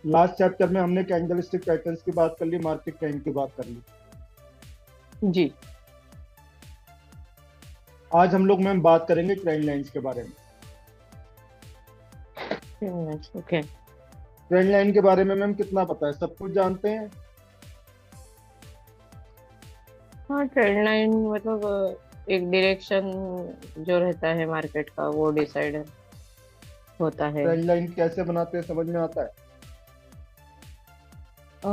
Last chapter में हमने candlestick patterns की बात कर ली, मार्केट ट्रेंड की बात कर ली। जी। आज हम लोग मैम बात करेंगे ट्रेंड लाइंस के बारे में। ओके। ट्रेंड लाइन के बारे में मैम कितना पता है, सब कुछ जानते हैं? हाँ, ट्रेंड लाइन मतलब एक डायरेक्शन जो रहता है मार्केट का वो डिसाइड होता है। ट्रेंड लाइन कैसे बनाते हैं, समझ में आता है? अ,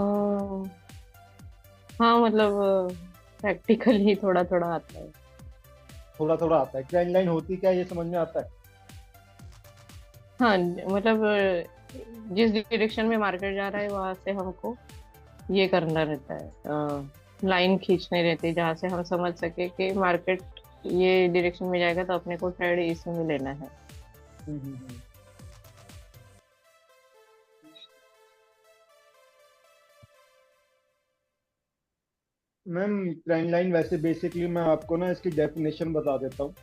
हाँ मतलब प्रैक्टिकली थोड़ा थोड़ा आता है। थोड़ा थोड़ा आता है। ट्रेंड लाइन होती क्या है ये समझ में आता है? हाँ मतलब जिस डायरेक्शन में मार्केट जा रहा है वहां से हमको ये करना रहता है, लाइन खींचनी रहती है जहाँ से हम समझ सके कि मार्केट ये डायरेक्शन में जाएगा तो अपने को ट्रेड इसमें लेना है। हम्म। मैम ट्रेंड लाइन वैसे बेसिकली मैं आपको ना इसकी डेफिनेशन बता देता हूँ।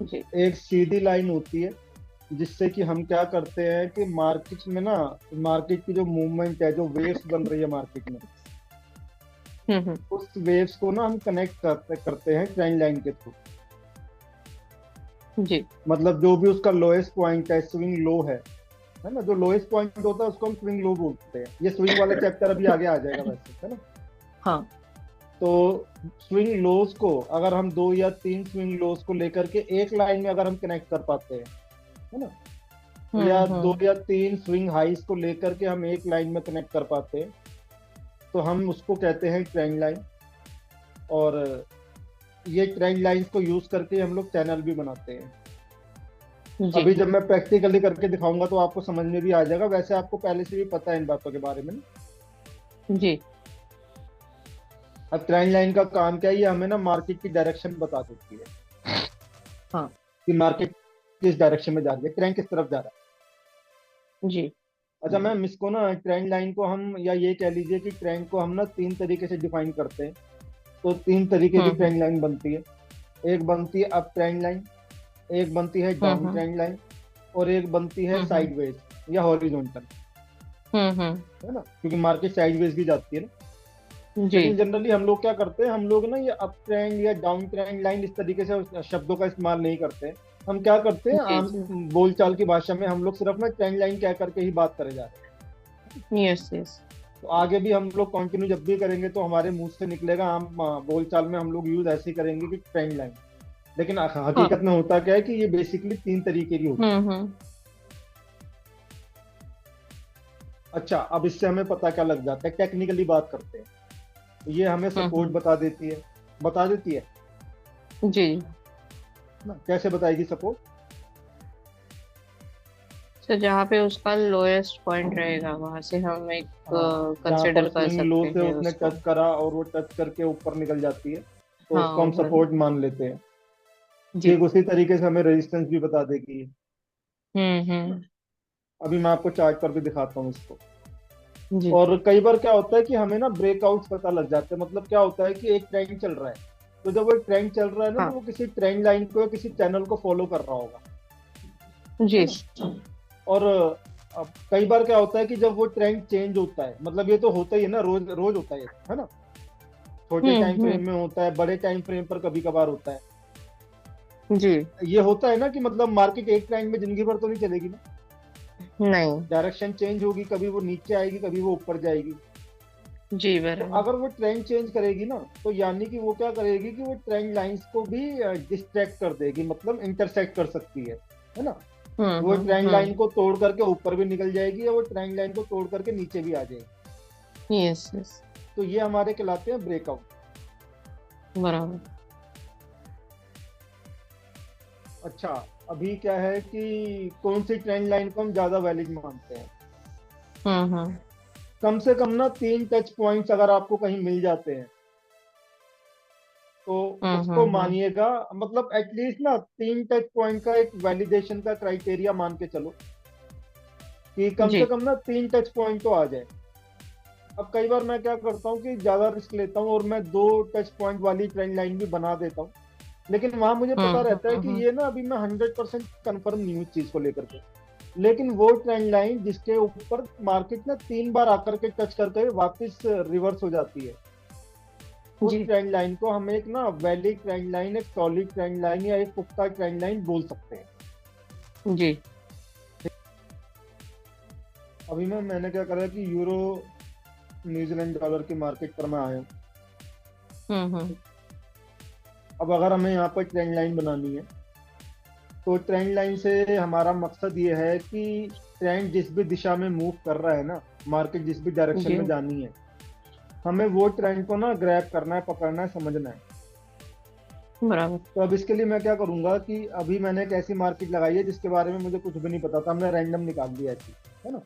जी। एक सीधी लाइन होती है जिससे कि हम क्या करते हैं कि मार्केट में ना, मार्केट की जो मूवमेंट है, जो वेव्स बन रही है मार्केट में, हम्म। उस वेव्स को ना हम कनेक्ट करते करते हैं ट्रेंड लाइन के थ्रू। जी। मतलब जो भी उसका लोएस्ट पॉइंट है, स्विंग लो है ना, जो लोएस्ट पॉइंट होता है उसको हम स्विंग लो बोलते हैं। ये स्विंग वाला चैप्टर अभी आगे आ जाएगा वैसे, है ना। हाँ। तो स्विंग लोज को अगर हम दो या तीन स्विंग लोज को लेकर के एक लाइन में अगर हम कनेक्ट कर पाते हैं, है ना, या दो हम्म। या तीन स्विंग हाइस को लेकर के हम एक लाइन में कनेक्ट कर पाते हैं, तो हम उसको कहते हैं ट्रेंड लाइन। और ये ट्रेंड लाइंस को यूज करके हम लोग चैनल भी बनाते हैं। जी। अभी जब मैं प्रैक्टिकली करके दिखाऊंगा तो आपको समझ में भी आ जाएगा। वैसे आपको पहले से भी पता है इन बातों के बारे में ना। जी। अब ट्रेंड लाइन का काम क्या है, ये हमें ना मार्केट की डायरेक्शन बता देती है हाँ। कि मार्केट किस डायरेक्शन में जा रही है, ट्रेंड किस तरफ जा रहा जी। है। अच्छा मैम, इसको ना ट्रेंड लाइन को हम, या ये कह लीजिए कि ट्रेंड को हम ना तीन तरीके से डिफाइन करते हैं। तो तीन तरीके की हम्म। ट्रेंड लाइन बनती है। एक बनती है अप ट्रेंड लाइन, एक बनती है डाउन हम्म। ट्रेंड लाइन, और एक बनती है हम्म। साइडवेज या हॉरिजॉन्टल, हम्म। है ना, क्योंकि मार्केट साइडवेज भी जाती है ना। जी। लेकिन जनरली हम लोग क्या करते हैं, हम लोग ना ये अप ट्रेंड या डाउन ट्रेंड लाइन इस तरीके से उस शब्दों का इस्तेमाल नहीं करते हैं। हम क्या करते हैं, जी। आम बोलचाल की भाषा में हम लोग सिर्फ ना ट्रेंड लाइन कह करके ही बात करे जा रहे हैं। Yes yes. तो आगे भी हम लोग कंटिन्यू जब भी करेंगे तो हमारे मुंह से निकलेगा, हम बोलचाल में हम लोग यूज ऐसे ही करेंगे कि ट्रेंड लाइन। लेकिन हकीकत हाँ। में होता क्या है कि ये बेसिकली तीन तरीके की होती हम्म। है। अच्छा, अब इससे हमें पता क्या लग जाता है, टेक्निकली बात करते हैं। तो ये हमें सपोर्ट हम्म। बता देती है, बता देती है जी। ना। कैसे बताएगी सपोर्ट? तो जहाँ पे उसका लोएस्ट पॉइंट रहेगा वहां से हम एक हाँ, जहाँ पर कंसिडर कर स्विंग लो सकते से हैं उसने उसको। टच करा और वो टच करके ऊपर निकल जाती है, तो हाँ, उसको हम ऊपर। सपोर्ट मान लेते हैं। जी। ठीक उसी तरीके से हमें रेजिस्टेंस भी बता देगी। हम्म। अभी मैं आपको चार्ट पर भी दिखाता हूँ इसको। जी। और कई बार क्या होता है कि हमें ना ब्रेकआउट्स पता लग जाते हैं। मतलब क्या होता है कि एक ट्रेंड चल रहा है, तो जब वो ट्रेंड चल रहा है ना, तो हाँ। वो किसी ट्रेंड लाइन को या किसी चैनल को फॉलो कर रहा होगा, है जी। ना। और अब कई बार क्या होता है कि जब वो ट्रेंड चेंज होता है, मतलब ये तो होता ही है ना, रोज रोज होता है ना। छोटे टाइम हम्म। फ्रेम में होता है, बड़े टाइम फ्रेम पर कभी कभार होता है। जी। ये होता है ना कि मतलब मार्केट एक ट्रेंड में जिंदगी भर तो नहीं चलेगी ना। नहीं। डायरेक्शन चेंज होगी, कभी वो नीचे आएगी, कभी वो ऊपर जाएगी। जी, तो बराबर। अगर वो ट्रेंड चेंज करेगी ना, तो यानी कि वो क्या करेगी कि वो ट्रेंड लाइंस को भी डिस्ट्रैक्ट कर देगी, मतलब इंटरसेक्ट कर सकती है ना। वो ट्रेंड लाइन हम्म। को तोड़ करके ऊपर भी निकल जाएगी, या वो ट्रेंड लाइन को तोड़ करके नीचे भी आ जाएगी। Yes yes. तो ये हमारे कहलाते हैं ब्रेकआउट। बराबर। अच्छा, अभी क्या है कि कौन सी ट्रेंड लाइन को हम ज्यादा वैलिड मानते हैं? हम्म। कम से कम ना तीन टच पॉइंट्स अगर आपको कहीं मिल जाते हैं, तो उसको हम्म। मानिएगा। मतलब एटलीस्ट ना तीन टच पॉइंट का एक वैलिडेशन का क्राइटेरिया मान के चलो कि कम से जी। कम ना तीन टच पॉइंट तो आ जाए। अब कई बार मैं क्या करता हूँ कि ज्यादा रिस्क लेता हूँ और मैं दो टच पॉइंट वाली ट्रेंड लाइन भी बना देता हूँ। लेकिन वहां मुझे पता रहता है कि हम्म। ये ना, अभी मैं 100% कंफर्म नहीं हूँ इस चीज को लेकर के। लेकिन वो ट्रेंड लाइन जिसके ऊपर मार्केट ना 3 बार आकर के टच करके वापस रिवर्स हो जाती है, उस जी ट्रेंड लाइन को हम एक ना वैलिड ट्रेंड लाइन, एक सॉलिड ट्रेंड लाइन या एक पुख्ता ट्रेंड लाइन बोल सकते हैं। जी। अभी मैंने क्या करा कि यूरो न्यूजीलैंड डॉलर की मार्केट पर मैं आया हूँ। हम्म। अब अगर हमें यहाँ पर ट्रेंड लाइन बनानी है, तो ट्रेंड लाइन से हमारा मकसद ये है कि ट्रेंड जिस भी दिशा में मूव कर रहा है ना, मार्केट जिस भी डायरेक्शन जी में जानी है, हमें वो ट्रेंड को ना ग्रैब करना है, पकड़ना है, समझना है। बराबर। तो अब इसके लिए मैं क्या करूंगा कि अभी मैंने एक ऐसी मार्केट लगाई है जिसके बारे में मुझे कुछ भी नहीं पता था, हमने रैंडम निकाल दिया ऐसी, है ना।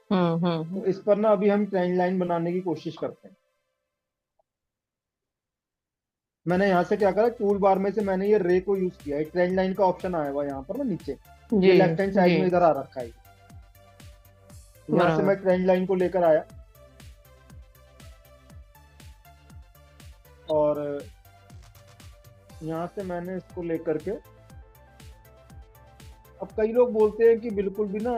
हम्म। तो इस पर ना अभी हम ट्रेंड लाइन बनाने की कोशिश करते हैं। मैंने यहाँ से क्या करा, टूल बार में से मैंने ये रे को यूज किया है, ट्रेंड लाइन का ऑप्शन आया हुआ है यहाँ पर ना नीचे, जी ये लेफ्ट हैंड साइड जी। में इधर आ रखा है। यहाँ से बराबर। मैं ट्रेंड लाइन को लेकर आया, और यहाँ से मैंने इसको लेकर के, अब कई लोग बोलते हैं कि बिल्कुल भी ना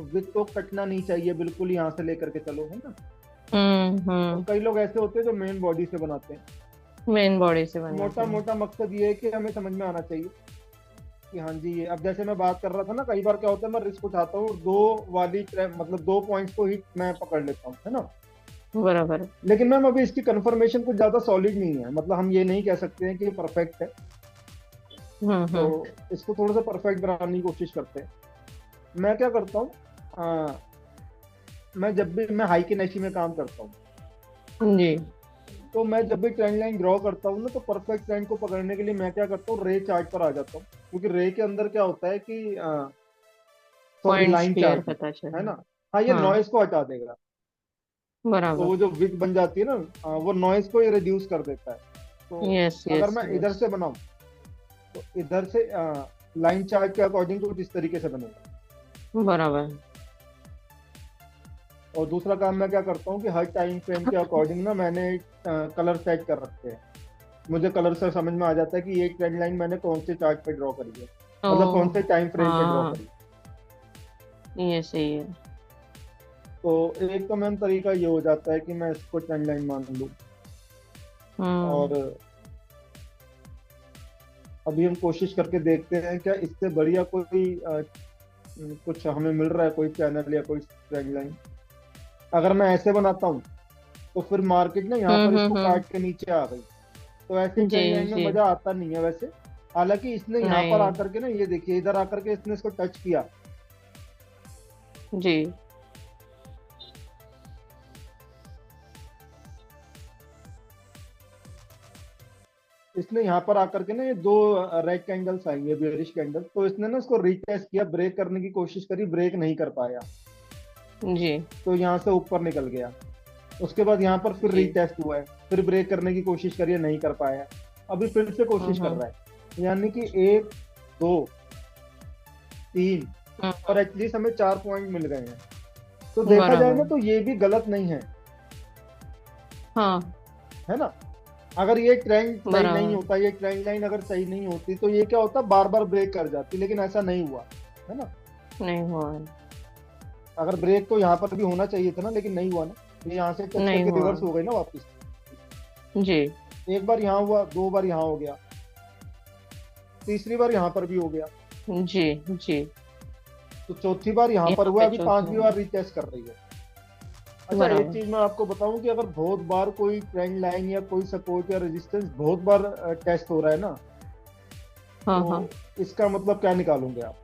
विथ को कटना नहीं चाहिए, बिल्कुल यहाँ से लेकर के चलो, है ना। और हम्म। कई लोग ऐसे होते हैं जो मेन बॉडी से बनाते हैं। मेन बॉडी से बनाते मोटा हैं। मोटा मकसद ये है कि हमें समझ में आना चाहिए कि हाँ जी ये, अब जैसे मैं बात कर रहा था ना, कई बार क्या होता है, मैं रिस्क उठाता हूँ, दो वाली मतलब 2 पॉइंट्स को ही मैं पकड़ लेता हूँ, है ना। बराबर। लेकिन मैम अभी इसकी कंफर्मेशन कुछ ज्यादा सॉलिड नहीं है, मतलब हम ये नहीं कह सकते हैं कि ये परफेक्ट है। तो हम्म। इसको थोड़ा सा परफेक्ट बनाने की कोशिश करते हैं। मैं क्या करता हूँ, मैं जब भी मैं हाई की नशी में काम करता हूँ, जी। तो मैं जब भी ट्रेंड लाइन ड्रॉ करता हूँ ना, तो परफेक्ट ट्रेंड को पकड़ने के लिए मैं क्या करता हूँ, रे चार्ट पर आ जाता हूँ, क्योंकि रे के अंदर क्या होता है कि sorry points line clear chart में, पता है चले। ना। हाँ, ये हाँ। नॉइज को हटा देगा। तो बराबर। वो जो विग बन जाती है ना, वो नॉइज को ये रिड्यूस कर देता है। तो यस अगर यस मैं इधर यस। से बनाऊं, तो इधर से लाइन चार्ट के अकॉर्डिंग कुछ इस तरीके से बनेगा। बराबर। और दूसरा काम मैं क्या करता हूँ कि हर टाइम फ्रेम के अकॉर्डिंग ना मैंने कलर सेट कर रखे हैं। मुझे कलर से समझ में आ जाता है कि ये ट्रेंड लाइन मैंने कौन से चार्ट पे ड्रॉ करी है, ओ। मतलब कौन से टाइम फ्रेम पे ड्रॉ हाँ। करी है। ये सही है। तो एक तो मैम तरीका ये हो जाता है कि मैं इसको ट्रेंड लाइन मान लूँ। हम्म। और अभी हम कोशिश करके देखते हैं क्या इससे बढ़िया कोई कुछ हमें मिल रहा है, कोई चैनल या कोई ट्रेंड लाइन। अगर मैं ऐसे बनाता हूँ, तो फिर मार्केट ना यहाँ पर इसको हम्म। काट के नीचे आ गई, तो ऐसी जी ट्रेंड लाइन में जी। मजा आता नहीं है वैसे। हालांकि इसने यहाँ पर नहीं। आकर के ना, ये देखिए इधर आकर के इसने इसको टच किया, जी। इसने यहाँ पर आकर के ना ये दो रेड कैंडल्स आई है, बेरिश कैंडल, तो इसने ना इसको रीटेस्ट किया, ब्रेक करने की कोशिश करी, ब्रेक नहीं कर पाया, जी तो यहाँ से ऊपर निकल गया। उसके बाद यहाँ पर फिर जी। रीटेस्ट हुआ है, फिर ब्रेक करने की कोशिश करी, नहीं कर पाया, अभी फिर से कोशिश कर हम्म। रहा है। यानी कि एक, दो, तीन, और एटलीस्ट हमें 4 पॉइंट मिल गए हैं। तो देखा जाए ना बराबर। तो ये भी गलत नहीं है, हाँ। है ना। अगर ये ट्रेंड सही नहीं बराबर। होता, ये ट्रेंड लाइन अगर सही नहीं होती, तो ये क्या होता, बार बार ब्रेक कर जाती, लेकिन ऐसा नहीं हुआ, है ना। नहीं हुआ। अगर ब्रेक तो यहाँ पर भी होना चाहिए था ना, लेकिन नहीं हुआ ना, ये यहाँ से टच नहीं करके हुआ। रिवर्स हो गई ना वापस। जी एक बार यहाँ हुआ, दो बार यहाँ हो गया, तीसरी बार यहाँ पर भी हो गया, जी जी। तो चौथी बार यहाँ पर यहाँ हुआ, पे अभी चौथी पांचवी बार में। रिटेस्ट कर रही है। अच्छा, एक बराबर। चीज मैं आपको बताऊं कि अगर बहुत बार कोई ट्रेंड लाइन या कोई सपोर्ट या रेजिस्टेंस बहुत बार टेस्ट हो रहा है ना, हाँ हाँ। तो इसका मतलब क्या निकालोगे आप,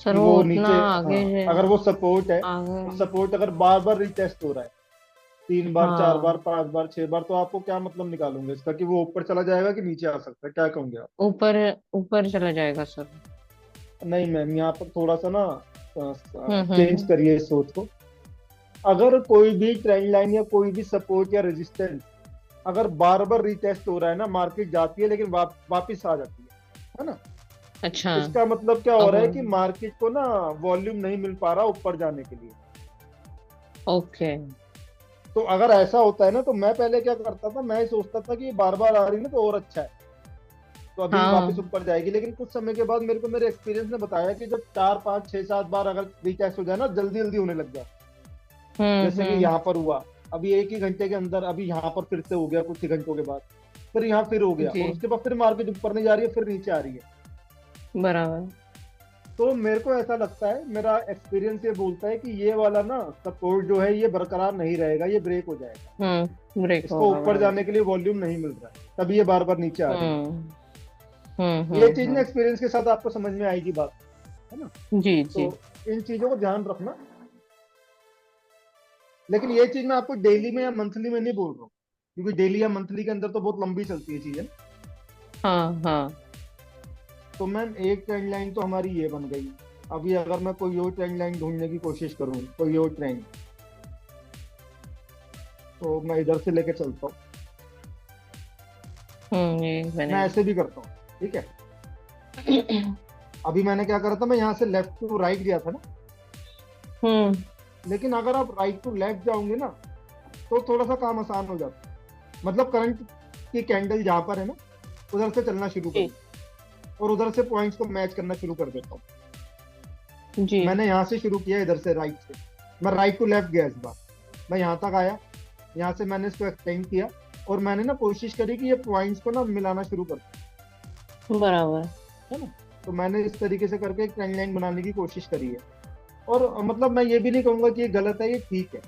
सर कि वो वो उतना नीचे, आगे हाँ, है। अगर वो सपोर्ट है, आगे। तो सपोर्ट अगर बार बार रिटेस्ट हो रहा है, 3 बार, 4 बार, हाँ। 5 बार, 6 बार, तो आपको क्या मतलब निकालोगे इसका, कि वो ऊपर चला जाएगा कि नीचे आ सकता है, क्या कहोगे आप। ऊपर। ऊपर चला जाएगा सर। नहीं मैम, यहाँ पर थोड़ा सा ना चेंज हम्म। करिए इस सोच को। अगर कोई भी ट्रेंड लाइन या कोई भी सपोर्ट या रेजिस्टेंस अगर बार बार रीटेस्ट हो रहा है ना, मार्केट जाती है लेकिन वापिस आ जाती है ना, अच्छा। इसका मतलब क्या हो अब। रहा है कि मार्केट को ना वॉल्यूम नहीं मिल पा रहा ऊपर जाने के लिए। ओके। तो अगर ऐसा होता है ना, तो मैं पहले क्या करता था, मैं सोचता था कि ये बार बार आ रही है ना तो और अच्छा है, तो अभी वापस हाँ। ऊपर जाएगी, लेकिन कुछ समय के बाद मेरे को मेरे एक्सपीरियंस ने बताया कि जब 4 5 6 7 बार अगर रीटेस्ट हो जाए ना, जल्दी जल्दी होने लग जाए, जैसे कि हम्म। यहाँ पर हुआ, अभी एक ही घंटे के अंदर अभी यहाँ पर फिर से हो गया कुछ ही घंटों के बाद, फिर यहाँ फिर हो गया, जी। और उसके बाद फिर मार्केट ऊपर नहीं जा रही है, फिर नीचे आ रही है। बराबर। तो मेरे को ऐसा लगता है, मेरा एक्सपीरियंस ये बोलता है कि ये वाला ना सपोर्ट जो है ये बरकरार नहीं रहेगा, ये ब्रेक हो जाएगा। ब्रेक इसको होगा, ऊपर बराबर। जाने के लिए वॉल्यूम नहीं मिल रहा है, तभी ये बार बार नीचे आ रही है। हम्म ये चीज ना हम्म। एक्सपीरियंस के साथ आपको समझ में आएगी बात, है ना। जी तो जी। इन चीजों को ध्यान रखना। लेकिन ये चीज मैं आपको डेली में या मंथली में नहीं बोल रहा हूँ, क्योंकि डेली या मंथली के अंदर तो बहुत लंबी चलती है चीजें। हाँ हाँ। तो मैम एक ट्रेंड लाइन तो हमारी ये बन गई। अभी अगर मैं कोई और ट्रेंड लाइन ढूंढने की कोशिश करूँ, कोई और ट्रेंड, तो मैं इधर से लेके चलता हूँ। ये मैं मैंने। ऐसे भी करता हूँ, ठीक है। अभी मैंने क्या करा था, मैं यहाँ से लेफ्ट टू राइट गया था ना, हम्म। लेकिन अगर आप राइट टू लेफ्ट जाओगे ना, तो थोड़ा सा काम आसान हो जाता है। मतलब करंट की कैंडल जहां पर है ना, उधर से चलना शुरू जी करूँ, और उधर से पॉइंट्स को मैच करना शुरू कर देता हूँ। जी। मैंने यहाँ से शुरू किया, इधर से राइट से, मैं राइट टू लेफ्ट गया इस बार, मैं यहाँ तक आया, यहाँ से मैंने इसको एक्सटेंड किया, और मैंने ना कोशिश करी कि ये पॉइंट्स को ना मिलाना शुरू कर दूं, बराबर। है ना। तो मैंने इस तरीके से करके एक ट्रेंड लाइन बनाने की कोशिश करी है। और मतलब मैं ये भी नहीं कहूंगा कि ये गलत है, ये ठीक है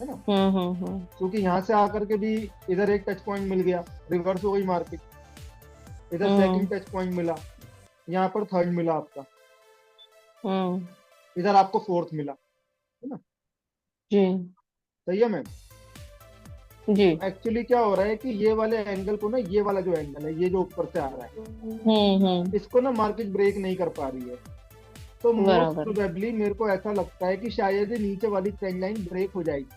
ना। हम्म। क्योंकि यहाँ से आकर के भी इधर एक टच पॉइंट मिल गया, रिवर्स हो गई मार्केट, इधर हम्म सेकंड टच पॉइंट मिला, यहाँ पर थर्ड मिला आपका, हम्म। इधर आपको फोर्थ मिला, है ना। जी सही है मैम। जी। तो एक्चुअली क्या हो रहा है कि ये वाले एंगल को ना, ये वाला जो एंगल है, ये जो ऊपर से आ रहा है, हम्म। इसको ना मार्केट ब्रेक नहीं कर पा रही है। तो मोस्ट बराबर। प्रोबेबली मेरे को ऐसा लगता है कि शायद ये नीचे वाली ट्रेंड लाइन ब्रेक हो जाएगी।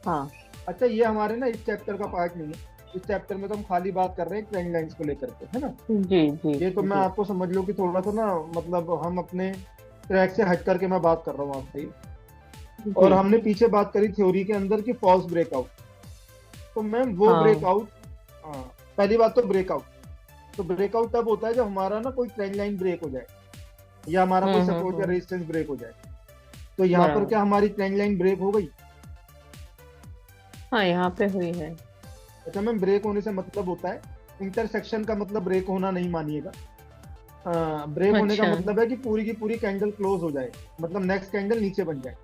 हाँ। अच्छा, ये हमारे ना इस चैप्टर का पार्ट नहीं है। इस चैप्टर में तो हम खाली बात कर रहे हैं ट्रेंड लाइंस को लेकर के, है ना। जी जी ये तो मैं जी आपको समझ लो कि थोड़ा सा ना, मतलब हम अपने ट्रैक से हट करके मैं बात कर रहा हूँ आपसे। और जी। हमने पीछे बात करी थ्योरी के अंदर की फॉल्स ब्रेकआउट। तो मैम वो हाँ। ब्रेकआउट, हाँ, पहली बात तो ब्रेकआउट, तो ब्रेकआउट तब होता है जब हमारा ना कोई ट्रेंड लाइन ब्रेक हो जाए, या हमारा कोई सपोर्ट या हम्म। रेजिस्टेंस ब्रेक हो जाए। तो यहाँ पर बराबर। क्या हमारी ट्रेंड लाइन ब्रेक हो गई। हाँ, यहाँ पे हुई है। अच्छा मैम, ब्रेक होने से मतलब होता है, इंटरसेक्शन का मतलब ब्रेक होना नहीं मानिएगा। ब्रेक होने का अच्छा। मतलब है कि पूरी की पूरी कैंडल क्लोज हो जाए, मतलब नेक्स्ट कैंडल नीचे बन जाए,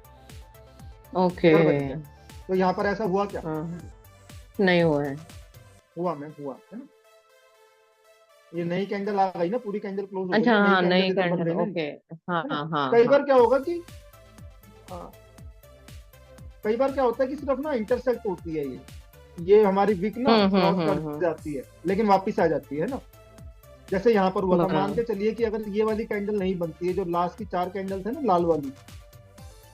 ओके। ऊपर बन जाए। तो यहाँ पर ऐसा हुआ क्या? हाँ, नहीं हुआ है। हुआ मैम, हुआ है ना। ये नई कैंडल आ गई ना, पूरी कैंडल क्लोज हो गई अच्छा, ना, नई हाँ, कैंडल नई इधर बन कैंडल, गई ना, ओके। हाँ है ना। हाँ कई हाँ। बार क्या होगा कि, हाँ, कई बार क्या होता है कि सिर्फ ना इंटरसेक्ट होती है ये हमारी विक ना क्रॉस कर जाती है, लेकिन वापस आ जाती है ना। जैसे यहाँ पर हुआ था, मान बराबर। के चलिए कि अगर ये वाली कैंडल नहीं बनती है, जो लास्ट की 4 कैंडल थे ना लाल वाली,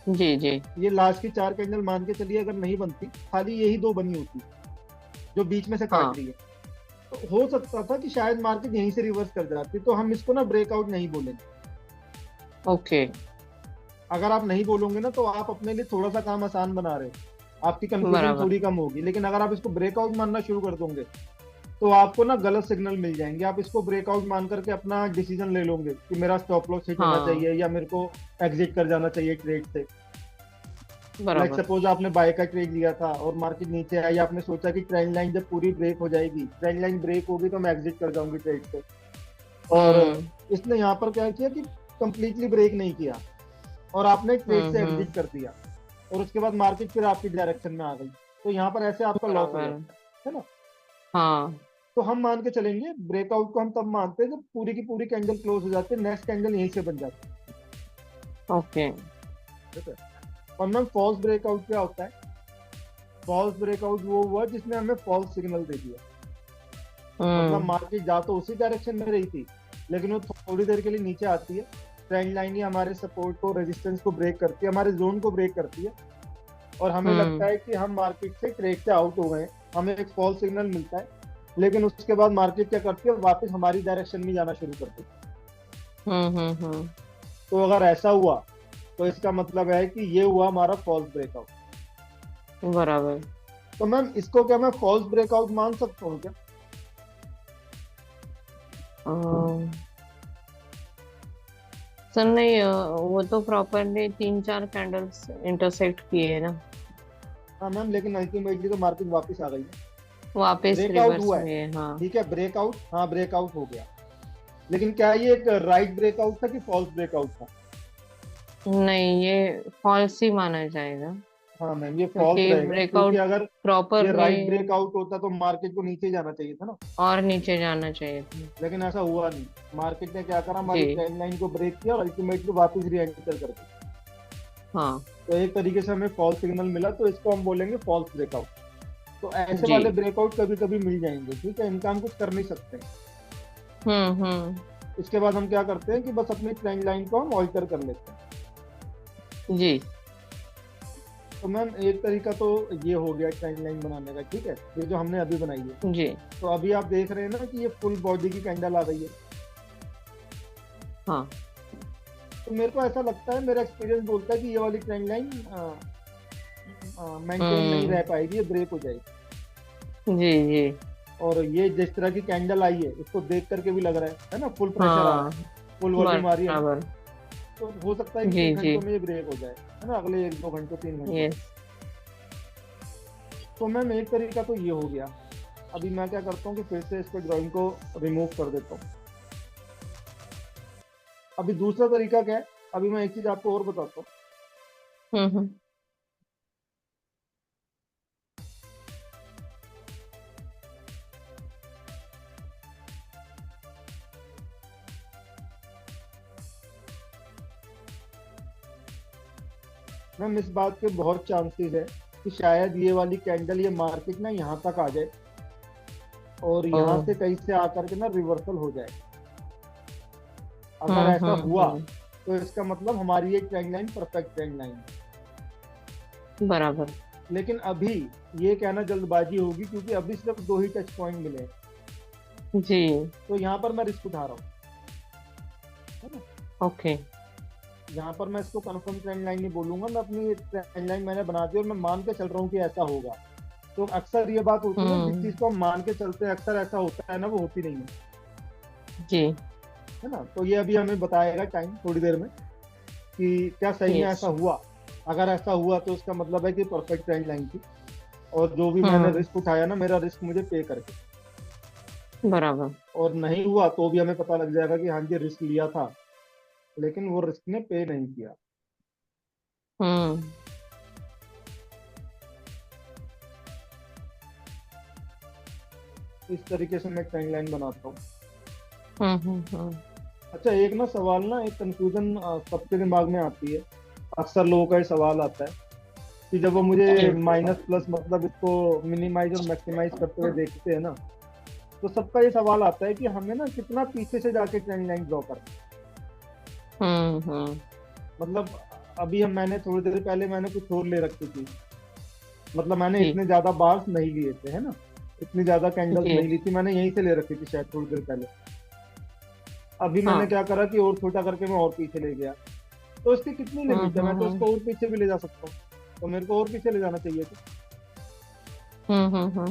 जी जी। ये लास्ट की 4 कैंडल मान के चलिए अगर नहीं बनती, खाली यही दो बनी होती जो बीच में से काट हाँ। रही है, तो हो सकता था कि शायद मार्केट यहीं से रिवर्स कर जाती। तो हम इसको ना ब्रेकआउट नहीं बोलेंगे। ओके। अगर आप नहीं बोलोगे ना, तो आप अपने लिए थोड़ा सा काम आसान बना रहे हो, आपकी कंफ्यूजन बराबर। थोड़ी कम होगी। लेकिन अगर आप इसको ब्रेकआउट मानना शुरू कर दोगे, तो आपको ना गलत सिग्नल मिल जाएंगे। आप इसको ब्रेकआउट मान करके अपना डिसीजन ले लोगे कि मेरा स्टॉप लॉस हिट होना हाँ। चाहिए, या मेरे को एग्जिट कर जाना चाहिए ट्रेड से। लाइक बराबर। सपोज आपने बाय का ट्रेड लिया था और मार्केट नीचे आई, आपने सोचा कि ट्रेंड लाइन जब पूरी ब्रेक हो जाएगी, ट्रेंड लाइन ब्रेक होगी तो मैं एग्जिट कर जाऊंगी ट्रेड से। और हम्म इसने यहाँ पर क्या किया कि कंप्लीटली ब्रेक नहीं किया, और आपने ट्रेड से हम्म। एग्जिट कर दिया, और उसके बाद मार्केट फिर आपकी डायरेक्शन में आ गई। तो यहाँ पर ऐसे आपका लॉस हो बराबर। जाता है ना। हाँ। तो हम मान के चलेंगे ब्रेकआउट को हम तब मानते हैं जब पूरी की पूरी कैंडल क्लोज हो जाती है, नेक्स्ट कैंडल यहीं से बन जाती ओके। है, ठीक है। और मैम फॉल्स ब्रेकआउट क्या होता है? फॉल्स ब्रेकआउट वो हुआ जिसने हमें फॉल्स सिग्नल दे दिया। मतलब हम्म मार्केट जा तो उसी डायरेक्शन में रही थी, लेकिन वो थोड़ी देर के लिए नीचे आती है, ट्रेंड लाइन ही हमारे सपोर्ट को, रेजिस्टेंस को ब्रेक करती है, हमारे जोन को ब्रेक करती है, और हमें लगता हम्म है कि हम मार्केट से ट्रेड से आउट हो गए हैं, हमें एक फॉल्स सिग्नल मिलता है। लेकिन उसके बाद मार्केट क्या करती है, वापस हमारी डायरेक्शन में जाना शुरू करती है। हम्म। तो अगर ऐसा हुआ, तो इसका मतलब है कि ये हुआ हमारा फॉल्स ब्रेकआउट। बराबर। तो मैम इसको क्या मैं फॉल्स ब्रेकआउट मान सकता हूँ क्या? सर नहीं, वो तो प्रॉपरली 3-4 कैंडल्स इंटरसेक्ट किए है ना। हाँ मैम, लेकिन अल्टीमेटली तो मार्केट वापस आ गई है। वापस ब्रेकआउट रिवर्स हुआ है, में है, हाँ। ठीक है, ब्रेकआउट, हाँ ब्रेकआउट हो गया। लेकिन क्या ये एक राइट ब्रेकआउट था कि फॉल्स ब्रेकआउट था? नहीं, ये फॉल्स ही माना जाएगा, हाँ मैम, ये फॉल्स क्योंकि रहेगा, क्योंकि ब्रेकआउट अगर ये प्रॉपरली राइट ब्रेकआउट होता तो मार्केट को नीचे जाना चाहिए था ना। और नीचे जाना चाहिए था। लेकिन ऐसा हुआ नहीं। मार्केट ने क्या करा, हमारी जी। ट्रेंड लाइन को ब्रेक किया और अल्टीमेटली वापस री एंटर कर दिया। हाँ। तो एक तरीके से हमें फॉल्स सिग्नल मिला, तो इसको हम बोलेंगे फॉल्स ब्रेकआउट। तो ऐसे जी। वाले ब्रेकआउट कभी कभी मिल जाएंगे, ठीक है, इनका हम कुछ कर नहीं सकते। हम्म। इसके बाद हम क्या करते हैं कि बस अपनी ट्रेंड लाइन को हम ऑल्टर कर लेते हैं। जी। तो मैम एक तरीका तो ये हो गया ट्रेंड लाइन बनाने का, ठीक है, ये जो हमने अभी बनाई है। जी। तो अभी आप देख रहे हैं ना कि ये फुल बॉडी की कैंडल आ रही है। हाँ। तो मेरे को ऐसा लगता है, मेरा एक्सपीरियंस बोलता है कि ये वाली ट्रेंड लाइन मेंटेन नहीं हम्म। रह पाएगी, ये ब्रेक हो जाएगी। जी। जी। और ये जिस तरह की कैंडल आई है, इसको देख करके भी लग रहा है ना, फुल प्रेशर आ रहा हाँ, है, फुल वॉल्यूम आ रही है ना। बराबर। तो हो सकता है कि जी। कुछ जी। घंटों में ये ब्रेक हो जाए, है ना, अगले 1-2 घंटों 3 घंटों में। यस। तो मैम एक तरीका तो ये हो गया। अभी मैं क्या करता हूँ कि फिर से इसको ड्राइंग को रिमूव कर देता हूँ। अभी दूसरा तरीका क्या है, अभी मैं एक चीज आपको और बताता हूँ। हम्म। मैम इस बात के बहुत चांसेस है कि शायद ये वाली कैंडल, ये मार्केट ना यहाँ तक आ जाए और ओ। यहाँ से कहीं से आकर के ना रिवर्सल हो जाए। अगर हम्म। ऐसा हम्म। हुआ तो इसका मतलब हमारी ये trend line perfect trend line है। बराबर। लेकिन अभी ये कहना जल्दबाजी होगी, क्योंकि अभी सिर्फ 2 ही टच पॉइंट मिले हैं। जी। तो यहाँ पर मैं रिस्क उठा रहा हूँ, है ना। ओके। यहाँ पर मैं इसको कंफर्म ट्रेंड लाइन नहीं बोलूंगा, मैं अपनी ट्रेंड लाइन मैंने बना दी और मैं मान के चल रहा हूँ कि ऐसा होगा। तो अक्सर ये बात होती है ना, जिस हम्म। चीज को हम मान के चलते हैं अक्सर ऐसा होता है ना, वो होती नहीं है, जी। है ना। तो ये अभी हमें बताएगा टाइम थोड़ी देर में कि क्या सही में यस। ऐसा हुआ। अगर ऐसा हुआ तो इसका मतलब है कि परफेक्ट ट्रेंड लाइन थी, और जो भी मैंने हम्म। रिस्क उठाया ना, मेरा रिस्क मुझे पे करके। बराबर। और नहीं हुआ तो भी हमें पता लग जाएगा कि हाँ जी रिस्क लिया था, लेकिन वो रिस्क ने पे नहीं किया। हम्म। इस तरीके से मैं ट्रेंड लाइन बनाता हूँ। हम्म। अच्छा, एक ना सवाल ना, एक कंफ्यूजन सबके दिमाग में आती है। अक्सर लोगों का ये सवाल आता है कि जब वो मुझे जी। माइनस प्लस मतलब इसको मिनिमाइज और मैक्सिमाइज करते हुए देखते हैं ना, तो सबका ये सवाल आता है कि हमें ना कितना पीछे से जाके ट्रेंड लाइन ड्रॉ करना है। हम्म। मतलब अभी हम मैंने थोड़ी देर पहले मैंने कुछ और ले रखी थी, मतलब मैंने जी। इतने ज्यादा बार्स नहीं लिए थे, है ना, इतनी ज्यादा कैंडल्स जी। नहीं ली थी, मैंने यहीं से ले रखी थी शायद थोड़ी देर पहले। अभी मैंने हाँ। क्या करा कि और छोटा करके मैं और पीछे ले गया। तो इसकी कितनी लिमिट है, मैं तो हम्म। इसको और पीछे भी ले जा सकता हूँ। तो मेरे को और पीछे ले जाना चाहिए था। हम्म।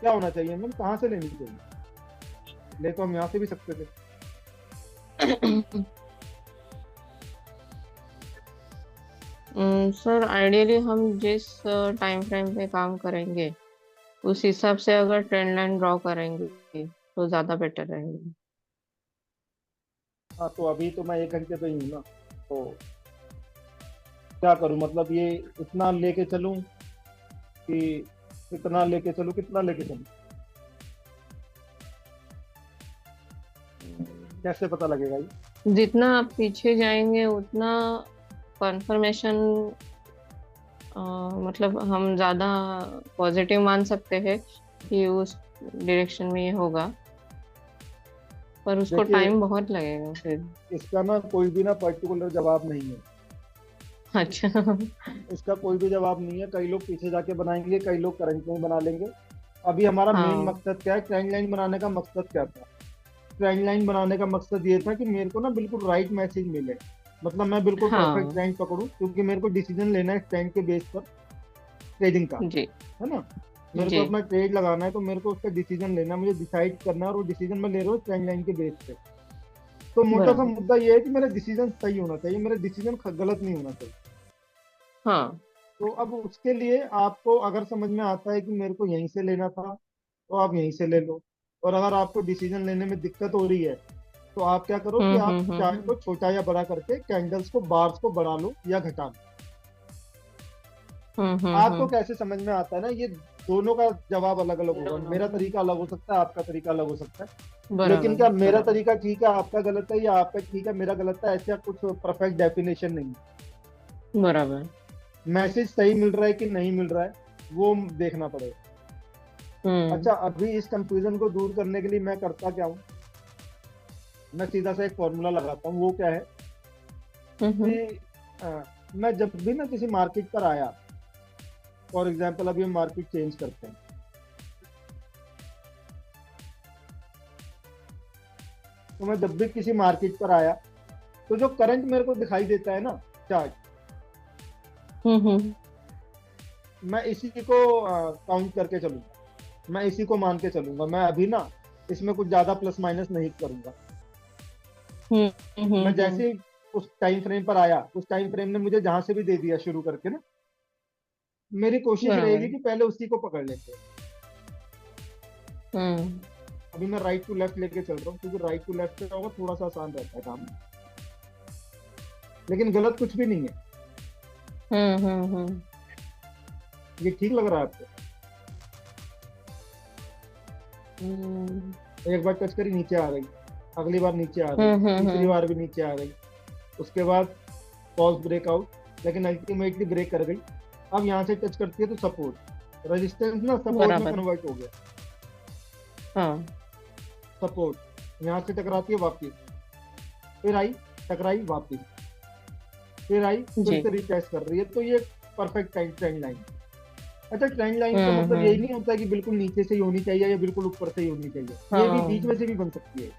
क्या होना चाहिए मैम, कहाँ से लेनी चाहिए? ले तो हम यहाँ से भी सकते थे। सर आइडियली हम जिस टाइम फ्रेम पे काम करेंगे उस हिसाब से अगर ट्रेंड लाइन ड्रॉ करेंगे तो ज्यादा बेटर रहेगा। हाँ तो अभी तो मैं 1 घंटे पे ही हूँ ना, तो क्या करूँ, मतलब ये इतना लेके चलूँ कि कितना लेके चलूँ, कितना लेके चलूँ, कैसे पता लगेगा ये? जितना आप पीछे जाएंगे उतना कंफर्मेशन, मतलब हम ज्यादा पॉजिटिव मान सकते हैं कि उस डायरेक्शन में ये होगा, पर उसको देखिए, टाइम बहुत लगेगा फिर। इसका ना कोई भी ना पर्टिकुलर जवाब नहीं है। अच्छा। इसका कोई भी जवाब नहीं है, कई लोग पीछे जाके बनाएंगे, कई लोग करंट में बना लेंगे। अभी हमारा मेन हाँ। मकसद क्या है, ट्रेंड लाइन बनाने का मकसद क्या था? ट्रेंड लाइन बनाने का मकसद ये था कि मेरे को ना बिल्कुल राइट मैसेज मिले, मतलब मैं बिल्कुल परफेक्ट हाँ। ट्रेंड पकड़ूं, क्योंकि मेरे को डिसीजन लेना है ट्रेंड के बेस पर ट्रेडिंग का, जी। है ना। मेरे को जी। अपना ट्रेड लगाना है तो मेरे को उसका डिसीजन लेना है, मुझे डिसाइड करना है, और वो डिसीजन मैं ले रहा हूँ ट्रेंड लाइन के बेस पे। तो मोटा सा बराबर। मुद्दा ये है कि मेरा डिसीजन सही होना चाहिए, मेरा डिसीजन गलत नहीं होना चाहिए। हाँ। तो अब उसके लिए आपको अगर समझ में आता है कि मेरे को यहीं से लेना था, तो आप यहीं से ले लो। और अगर आपको डिसीजन लेने में दिक्कत हो रही है, तो आप क्या करो कि आप चार्ट को छोटा या बड़ा करके कैंडल्स को, बार्स को बढ़ा लो या घटा लो। आपको हम्म। कैसे समझ में आता है ना, ये दोनों का जवाब अलग अलग होगा, दोनों। मेरा तरीका अलग हो सकता है, आपका तरीका अलग हो सकता है। लेकिन बराबर। क्या मेरा बराबर। तरीका ठीक है, आपका गलत है, या आपका ठीक है मेरा गलत है, ऐसा कुछ परफेक्ट डेफिनेशन नहीं है। बराबर। मैसेज सही मिल रहा है कि नहीं मिल रहा है, वो देखना पड़ेगा। हम्म। अच्छा, अभी इस कंफ्यूजन को दूर करने के लिए मैं करता क्या हूँ, मैं सीधा सा एक फॉर्मूला लगाता हूँ। वो क्या है हम्म। कि मैं जब भी ना किसी मार्केट पर आया, फॉर एग्जाम्पल अभी हम मार्केट चेंज करते हैं, तो मैं जब भी किसी मार्केट पर आया, तो जो करंट मेरे को दिखाई देता है ना चार्ट, हम्म। मैं इसी को काउंट करके चलूंगा, मैं इसी को मान के चलूंगा। मैं अभी ना इसमें कुछ ज्यादा प्लस माइनस नहीं करूंगा। हम्म। मैं हम्म। जैसे ही उस टाइम फ्रेम पर आया, उस टाइम फ्रेम ने मुझे जहां से भी दे दिया शुरू करके ना, मेरी कोशिश रहेगी बराबर। कि पहले उसी को पकड़ लेते हैं। हम्म। अभी मैं राइट टू लेफ्ट लेके चल रहा हूँ, क्योंकि राइट टू लेफ्ट से होगा थोड़ा सा आसान रहता है काम, लेकिन गलत कुछ भी नहीं है। हम्म। ये ठीक लग रहा है आपको? हम्म। एक बार टच करी नीचे आ गई, अगली बार नीचे आ गई, तीसरी हम्म। बार भी नीचे आ गई, उसके बाद पॉज ब्रेकआउट, लेकिन अल्टीमेटली ब्रेक कर गई। अब यहाँ से टच करती है तो सपोर्ट, रेजिस्टेंस ना सपोर्ट में बराबर। कन्वर्ट हो गया। हाँ। सपोर्ट यहाँ से टकराती है वापस, फिर आई, टकराई वापस, फिर आई, फिर जी। से रिटेस्ट कर रही है। तो ये परफेक्ट ट्रेंड लाइन। अच्छा, ट्रेंड लाइन का मतलब यही हम्म। नहीं होता कि बिल्कुल नीचे से ही होनी चाहिए या बिल्कुल ऊपर से ही होनी चाहिए, ये भी बीच में हाँ। से भी बन सकती है।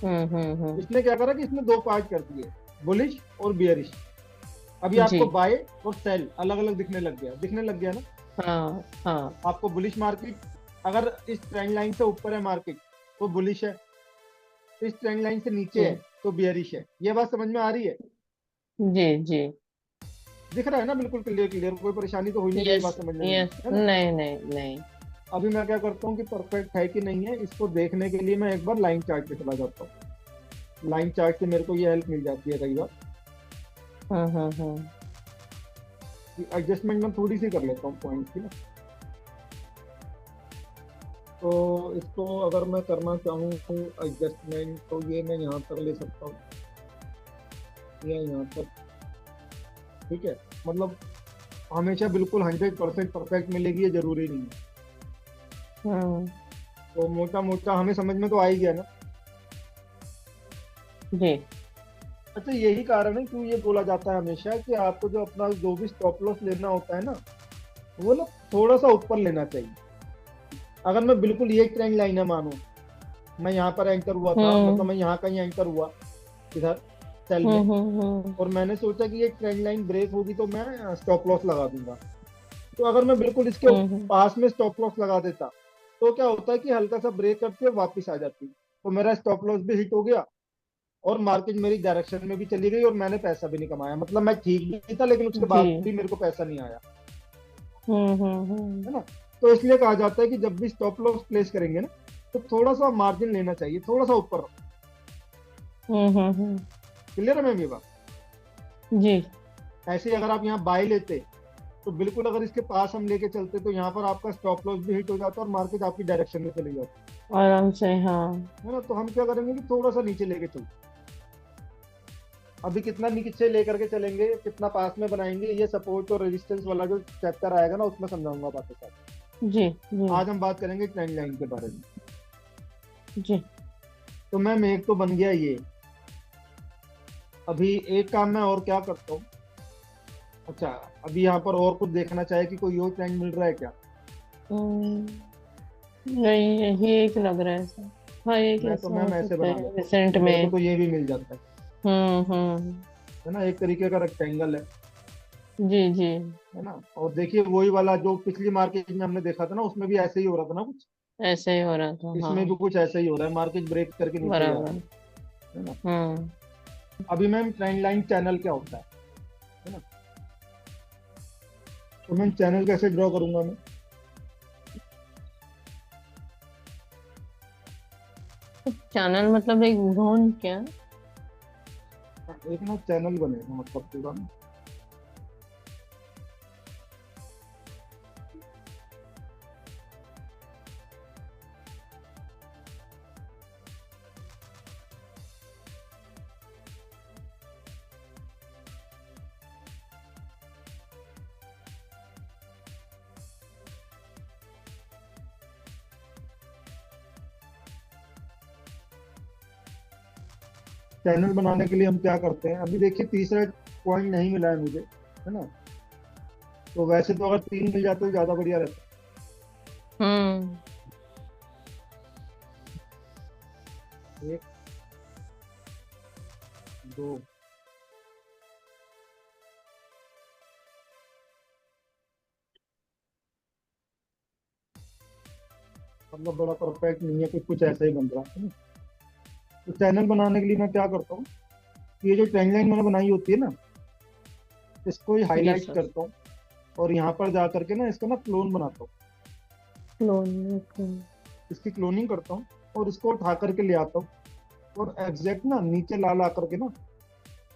हम्म। इसने क्या करा कि इसने दो पार्ट कर दिए, बुलिश और बियरिश। अभी जी। आपको बाय और सेल अलग अलग दिखने लग गया ना। हाँ। हाँ। आपको बुलिश मार्केट, अगर इस ट्रेंड लाइन से ऊपर है मार्केट तो बुलिश है, इस ट्रेंड लाइन से नीचे है जी। तो बियरिश है। ये बात समझ में आ रही है? जी। जी। दिख रहा है ना, बिल्कुल क्लियर क्लियर, कोई परेशानी तो हो ही नहीं रही यस। बात समझने में, यस। है ना? नहीं नहीं नहीं। अभी मैं क्या करता हूँ कि परफेक्ट है कि नहीं है, इसको देखने के लिए मैं एक बार लाइन चार्ट पे चला जाता हूँ। लाइन चार्ट से मेरे को ये हेल्प मिल जाती है कई बार, हम्म। कि एडजस्टमेंट मैं थोड़ी सी कर लेता हूँ पॉइंट की ना। तो इसको अगर मैं करना चाहूँ तो एडजस्टमेंट, तो ये मैं यहाँ तक ले सकता हूँ या यहाँ तक, ठीक है। मतलब हमेशा बिल्कुल 100% परफेक्ट मिलेगी ये जरूरी नहीं है। हम्म। तो मोटा मोटा हमें समझ में तो आ ही गया ना। जी। अच्छा, यही कारण है क्यों ये बोला जाता है हमेशा कि आपको जो अपना जो भी स्टॉप लॉस लेना होता है ना, वो ना थोड़ा सा ऊपर लेना चाहिए। अगर मैं बिल्कुल ये ट्रेंड लाइन है मानो, मैं यहाँ पर एंटर हुआ था, मतलब हम्म। मैं यहाँ कहीं एंटर हुआ इधर सेल में, हम्म। और मैंने सोचा कि ये ट्रेंड लाइन ब्रेक होगी तो मैं स्टॉप लॉस लगा दूंगा। तो अगर मैं बिल्कुल इसके हम्म। पास में स्टॉप लॉस लगा देता, तो क्या होता है कि हल्का सा ब्रेक करके वापस आ जाती, तो मेरा स्टॉप लॉस भी हिट हो गया, और मार्केट मेरी डायरेक्शन में भी चली गई, और मैंने पैसा भी नहीं कमाया। मतलब मैं ठीक भी था, लेकिन उसके जी। बाद भी मेरे को पैसा नहीं आया, हम्म। है ना? तो इसलिए कहा जाता है कि जब भी स्टॉप लॉस प्लेस करेंगे ना, तो थोड़ा सा मार्जिन लेना चाहिए, थोड़ा सा ऊपर। हम्म। क्लियर है मैम ये बात? जी। ऐसे ही अगर आप यहाँ बाय लेते, तो बिल्कुल अगर इसके पास हम लेके चलते, तो यहाँ पर आपका स्टॉप लॉस भी हिट हो जाता और मार्केट आपकी डायरेक्शन में चली जाती, आराम से। हाँ। है ना? तो हम क्या करेंगे कि थोड़ा सा नीचे लेके चलते। अभी कितना नीचे लेकर के चलेंगे, कितना पास में बनाएंगे, ये सपोर्ट और रेजिस्टेंस वाला जो चैप्टर आएगा ना, उसमें समझाऊंगा बातें साथ। जी। जी। आज हम बात करेंगे ट्रेंड लाइन के बारे में। जी। तो मैम एक तो बन गया ये। अभी एक काम मैं और क्या करता हूँ, अच्छा, अभी यहाँ पर और कुछ देखना चाहे कि कोई और ट्रेंड मिल रहा है क्या? नहीं, यही एक लग रहा है सर। हाँ, एक मैं तो ऐसा हो मैम ऐसे सकता बना है लेता हूँ, रिसेंट मेरे को में। तो ये भी मिल जाता हम्म। है ना, एक तरीके का रेक्टेंगल है। जी जी। है ना। और देखिए वही वाला जो पिछली मार्केट में हमने देखा था ना, उसमें भी ऐसे ही हो रहा था ना कुछ। ऐसे ही हो रहा था, इसमें भी हाँ। कुछ ऐसा ही हो रहा है, मार्केट ब्रेक करके नीचे जा रही बराबर। है ना। हम्म। अभी मैम ट्रेंड लाइन चैनल क्या होता है ना। तो मैं चैनल कैसे ड्रॉ करूंगा मैं। चैनल मतलब एक जोन क्या? एक ना चैनल बनेगा मतलब पूरा ना। चैनल बनाने के लिए हम क्या करते हैं, अभी देखिए तीसरा पॉइंट नहीं मिला है मुझे, है ना। तो वैसे तो अगर तीन मिल जाते तो ज्यादा बढ़िया रहता। हम्म। एक, दो, मतलब बड़ा परफेक्ट नहीं है, कुछ कुछ ऐसा ही बन रहा है ना। तो चैनल बनाने के लिए मैं क्या करता हूँ, ये जो ट्रेंड लाइन मैंने बनाई होती है ना, इसको ही जी हाईलाइट सर। करता हूँ। और यहाँ पर जा करके ना इसका ना क्लोन बनाता हूँ। लोन। इसकी क्लोनिंग करता हूँ और इसको उठा करके ले आता हूँ। और एग्जैक्ट ना नीचे ला ला करके ना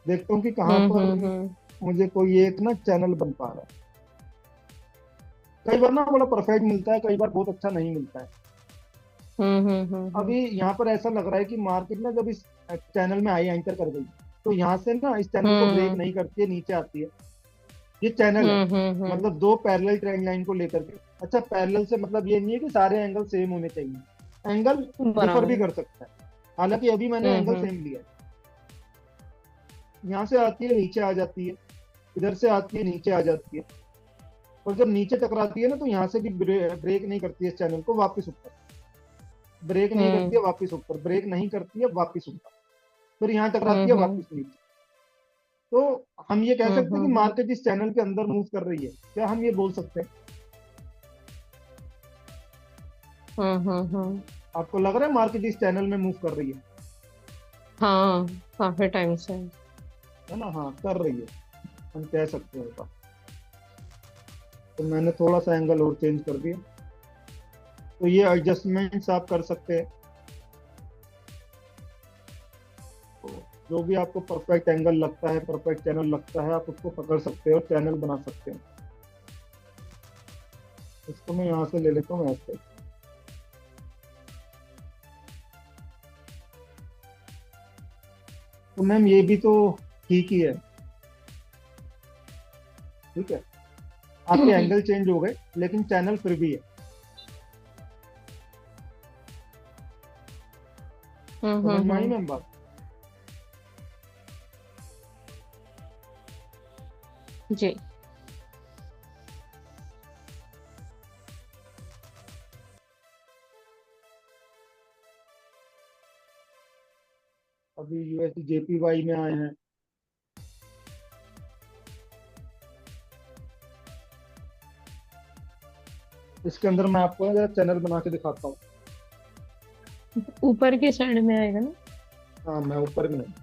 देखता हूँ कि कहाँ पर हम्म। मुझे कोई एक ना चैनल बन पा रहा है। कई बार ना बड़ा परफेक्ट मिलता है, कई बार बहुत अच्छा नहीं मिलता है। हम्म। अभी यहाँ पर ऐसा लग रहा है कि मार्केट ना जब इस चैनल में आई एंटर कर गई, तो यहाँ से ना इस चैनल को ब्रेक हम्म नहीं करती है, नीचे आती है। ये चैनल है, हम्म। मतलब दो पैरेलल ट्रेंड लाइन को लेकर के। अच्छा, पैरेलल से मतलब ये नहीं है कि सारे एंगल सेम होने चाहिए, एंगल डिफर भी बराबर। कर सकता है। हालांकि अभी मैंने एंगल हम्म। सेम लिया है। यहाँ से आती है नीचे आ जाती है, इधर से आती है नीचे आ जाती है। और जब नीचे टकराती है ना, तो यहाँ से भी ब्रेक नहीं करती है इस चैनल को, वापस ऊपर। ब्रेक नहीं करती है, हम्म वापस ऊपर, ब्रेक नहीं करती है, वापस ऊपर। फिर यहाँ टकराती है, हम्म वापस नीचे। तो हम ये कह सकते हैं कि हम्म। मार्केट इस चैनल के अंदर मूव कर रही है, क्या हम ये बोल सकते हैं। हम्म। आपको लग रहा है मार्केट इस चैनल में मूव कर रही हाँ, काफी टाइम से। है ना। हाँ कर रही है, हम कह सकते हैं ऐसा। तो मैंने थोड़ा सा एंगल और चेंज कर दिया। तो ये एडजस्टमेंट्स आप कर सकते हैं। तो जो भी आपको परफेक्ट एंगल लगता है, परफेक्ट चैनल लगता है, आप उसको पकड़ सकते हो और चैनल बना सकते हो। इसको मैं यहाँ से ले लेता हूँ ऐसे। तो मैम ये भी तो ठीक ही है, ठीक है। आपके एंगल चेंज हो गए, लेकिन चैनल फिर भी है। समझ में आई हम्म। मैम बात। जी। अभी यूएस जेपीवाई में आए हैं। इसके अंदर मैं आपको जरा चैनल बना के दिखाता हूँ। ऊपर की साइड में आएगा ना? हाँ मैं ऊपर में हूँ।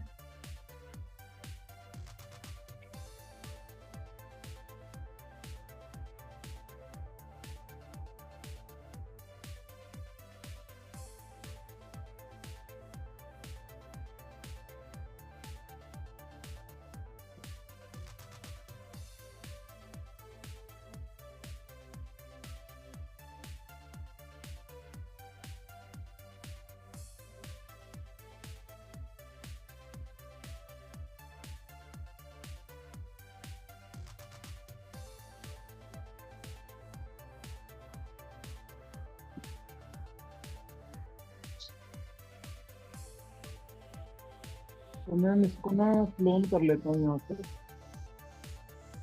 तो मैम इसको ना क्लोन कर लेता हूँ यहाँ से।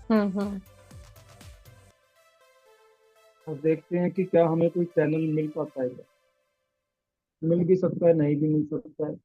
हम्म। और देखते हैं कि क्या हमें कोई चैनल मिल पाता है क्या? मिल भी सकता है, नहीं भी मिल सकता है।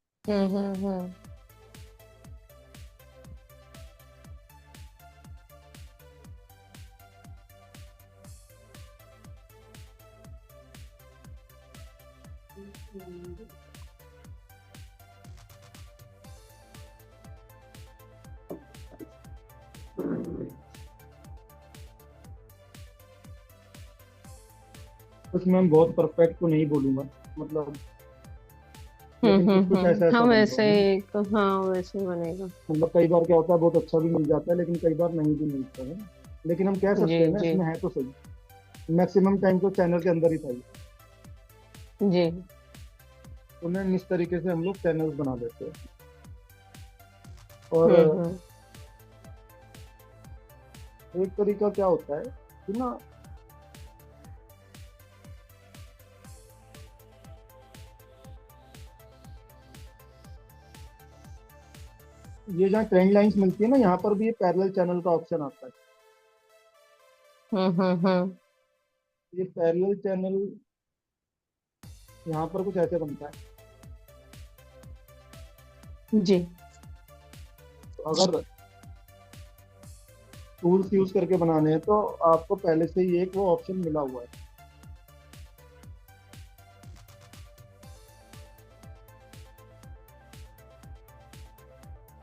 उसमें हम बहुत परफेक्ट तो नहीं बोलूंगा, मतलब, लेकिन कुछ कुछ ऐसा ऐसा हाँ बन वैसे रहा है ना। ही हाँ वैसे ही बनेगा। मतलब कई बार क्या होता है, बहुत अच्छा भी मिल जाता है, लेकिन कई बार नहीं भी मिलता है। लेकिन हम कह जी सकते हैं ना, जी इसमें है तो सही। मैक्सिमम टाइम तो चैनल के अंदर ही था ये। जी। उन्हें इस तरीके से हम लोग चैनल्स बना देते हैं। और हम्म। एक तरीका क्या होता है कि ना, ये जहाँ ट्रेंड लाइंस मिलती है ना, यहाँ पर भी ये पैरेलल चैनल का ऑप्शन आता है। हम्म। ये पैरेलल चैनल यहाँ पर कुछ ऐसे बनता है। जी। तो अगर टूल्स यूज करके बनाने हैं तो आपको पहले से ही एक वो ऑप्शन मिला हुआ है।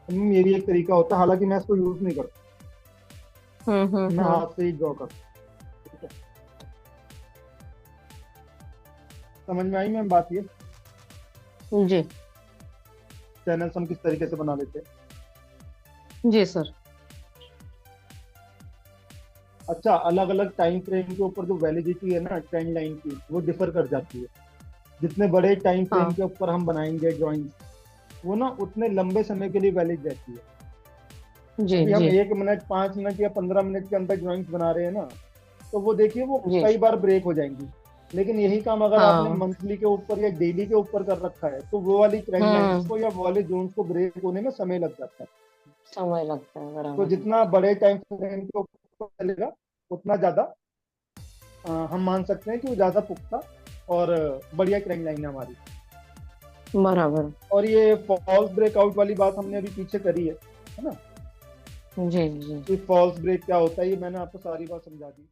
मेरी एक तरीका होता है, हालांकि मैं इसको यूज नहीं करता, मैं हम्म। हाथ से ही ड्रॉ करता हूँ। ठीक है, समझ में आई मैम बात ये? जी चैनल्स हम किस तरीके से बना लेते हैं। जी सर। अच्छा, अलग अलग टाइम फ्रेम के ऊपर जो वैलिडिटी है ना ट्रेंड लाइन की, वो डिफर कर जाती है। जितने बड़े टाइम फ्रेम हाँ के ऊपर हम बनाएंगे ड्राइंग्स, वो ना उतने लंबे समय के लिए वैलिड रहती है। जी अभी हम जी 1 मिनट, 5 मिनट या 15 मिनट के अंदर ड्राइंग्स बना रहे हैं ना, तो वो देखिए वो जी। कई बार ब्रेक हो जाएंगी। लेकिन यही काम अगर आपने हाँ। मंथली के ऊपर या डेली के ऊपर कर रखा है, तो वो वाली ट्रेंड लाइंस हम्म। को या वो वाले जोन्स को ब्रेक होने में समय लग जाता है। समय लगता है, तो बराबर है। जितना बड़े टाइम फ्रेम के ऊपर चलेगा, उतना ज्यादा हम मान सकते हैं कि वो ज्यादा पुख्ता और बढ़िया ट्रेंड लाइन है हमारी। बराबर। और ये फॉल्स ब्रेकआउट वाली बात हमने अभी पीछे करी है ना? जी जी। कि फॉल्स ब्रेक क्या होता है, ये मैंने आपको सारी बात समझा दी।